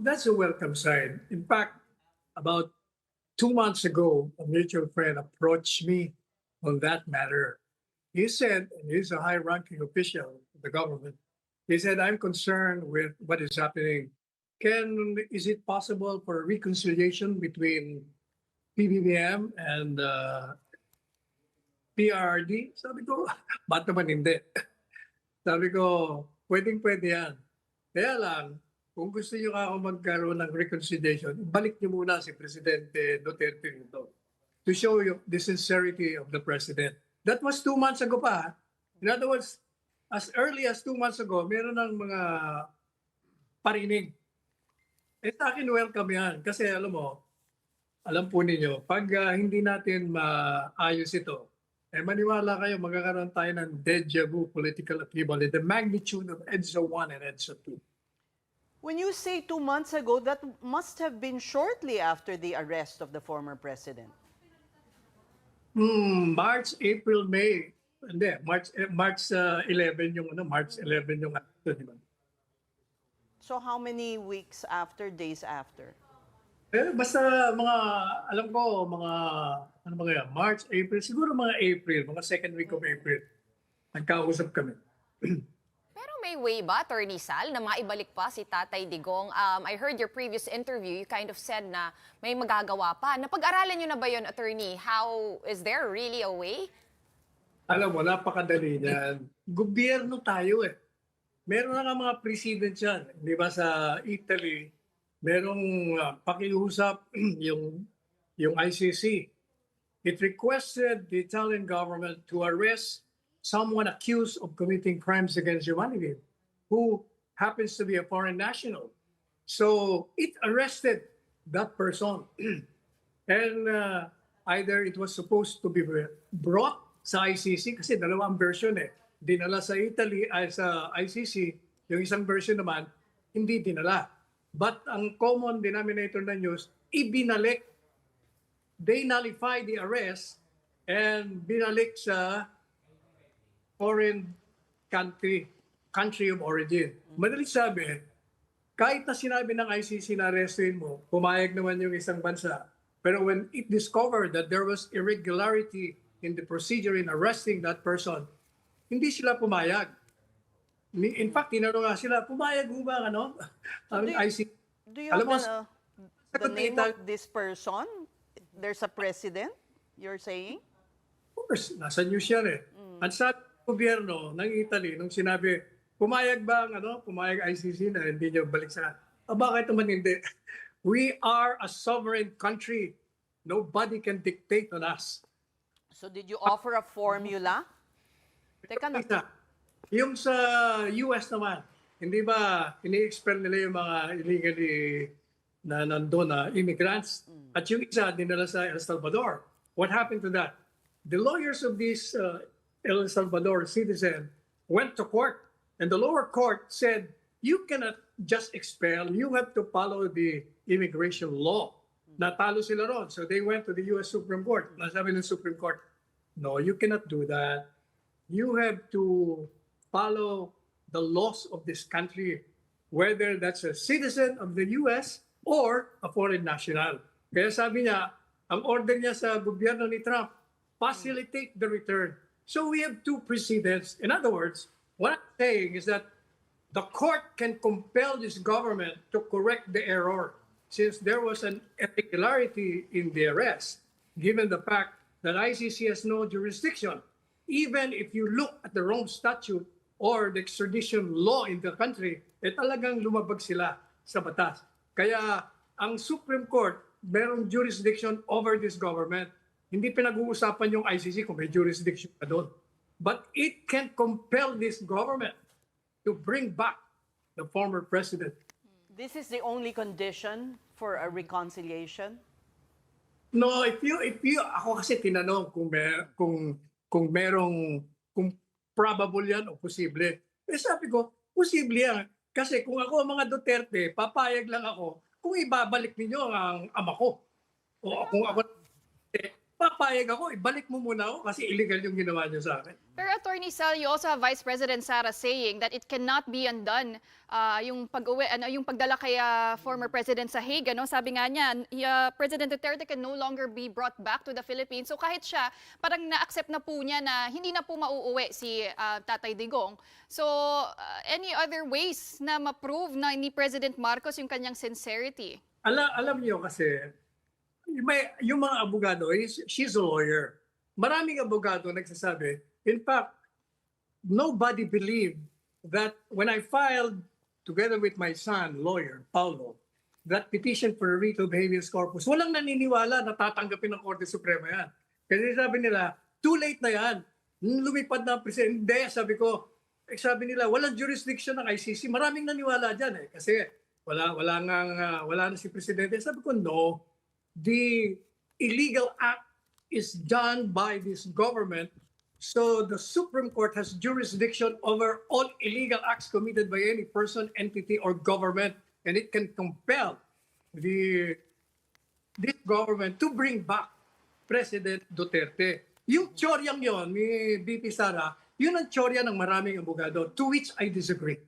that's a welcome sign. In fact, about 2 months ago, a mutual friend approached me on that matter. He said, and he's a high ranking official of the government, he said, I'm concerned with what is happening. Is it possible for a reconciliation between PBBM and PRRD? Sabi ko, ba't naman hindi? Sabi ko, pwedeng-pwede yan. Kaya lang, kung gusto niyo ako magkaroon ng reconciliation, balik niyo muna si Presidente Duterte nito to show you the sincerity of the President. That was 2 months ago pa. In other words, as early as 2 months ago, meron ng mga parinig. Eh sa akin, welcome yan. Kasi alam mo, alam po ninyo, pag hindi natin maayos ito, eh maniwala kayo, magkakaroon tayo ng deja vu political upheaval in the magnitude of EDSA 1 and EDSA 2. When you say 2 months ago, that must have been shortly after the arrest of the former president. March, April, May. Hindi, March 11 yung March 11 yung di ba? So how many weeks after, days after? Eh, basta mga, alam ko, mga, ano ba kaya, March, April, siguro mga April, mga second week of April. Nagkausap kami. Pero may way ba, Attorney Sal, na maibalik pa si Tatay Digong? I heard your previous interview, you kind of said na may magagawa pa. Napag-aralan nyo na ba yun, Attorney? Is there really a way? Alam mo, napakadali niyan. Gobyerno tayo eh. Meron na nga mga president yan. Di ba sa Italy, merong pakiusap yung ICC. It requested the Italian government to arrest someone accused of committing crimes against humanity who happens to be a foreign national. So it arrested that person. And either it was supposed to be brought sa ICC kasi dalawang version eh. Dinala sa Italy ay sa ICC, yung isang version naman hindi dinala. But ang common denominator na news, ibinalik. They nullified the arrest and binalik sa foreign country of origin. Madalit sabi, kahit na sinabi ng ICC na arrestin mo, pumayag naman yung isang bansa. Pero when it discovered that there was irregularity in the procedure in arresting that person, hindi sila pumayag. In fact, tinanong nga sila, pumayag mo ba ang ICC? Do you have the name of this person? There's a president, you're saying? Of course, nasa news yan eh. At sa gobyerno ng Italy, nung sinabi, pumayag ba pumayag ICC na hindi nyo balik sa, bakit naman hindi? We are a sovereign country. Nobody can dictate on us. So did you offer a formula? Teka na. Yung sa US naman, hindi ba ini-expel nila yung mga illegally na nandun na immigrants? At yung isa, dinala sa El Salvador. What happened to that? The lawyers of this El Salvador citizen went to court, and the lower court said, you cannot just expel, you have to follow the immigration law. Natalo sila ron. So they went to the US Supreme Court. Nasabi ng Supreme Court, no, you cannot do that. You have to follow the laws of this country, whether that's a citizen of the US or a foreign national. Kaya sabi niya, ang order niya sa gobyerno ni Trump, facilitate the return. So we have two precedents. In other words, what I'm saying is that the court can compel this government to correct the error since there was an irregularity in the arrest, given the fact that ICC has no jurisdiction. Even if you look at the Rome Statute or the extradition law in the country, talagang lumabag sila sa batas. Kaya ang Supreme Court, merong jurisdiction over this government. Hindi pinag-uusapan yung ICC kung may jurisdiction pa doon. But it can compel this government to bring back the former president. This is the only condition for a reconciliation? No, if you ako kasi tinanong kung probable yan o posible. Eh sabi ko, posible yan. Kasi kung ako ang mga Duterte, papayag lang ako kung ibabalik ninyo ang ama ko. O kung ako, papayag ako, ibalik mo muna ako kasi illegal yung ginawa niyo sa akin. Pero Attorney Sal, you also have Vice President Sara saying that it cannot be undone yung pag-uwi, yung pagdala kay former President sa Hague. Ano? Sabi nga niya, President Duterte can no longer be brought back to the Philippines. So kahit siya, parang na-accept na po niya na hindi na po mauuwi si Tatay Digong. So any other ways na ma-prove na ni President Marcos yung kanyang sincerity? Alam niyo kasi, yung mga abogado, she's a lawyer. Maraming abogado nagsasabi, in fact, nobody believed that when I filed together with my son, lawyer, Paulo, that petition for a writ of habeas corpus, walang naniniwala na tatanggapin ng Korte Suprema yan. Kasi sabi nila, too late na yan. Lumipad na ang presidente. Hindi, sabi nila, walang jurisdiction ng ICC. Maraming naniwala dyan eh. Kasi wala na si presidente. Sabi ko, no. The illegal act is done by this government. So the Supreme Court has jurisdiction over all illegal acts committed by any person, entity, or government, and it can compel this government to bring back President Duterte. Yung tsoryang yon ni BP Sara, yun ang tsorya ng maraming abogado, to which I disagree.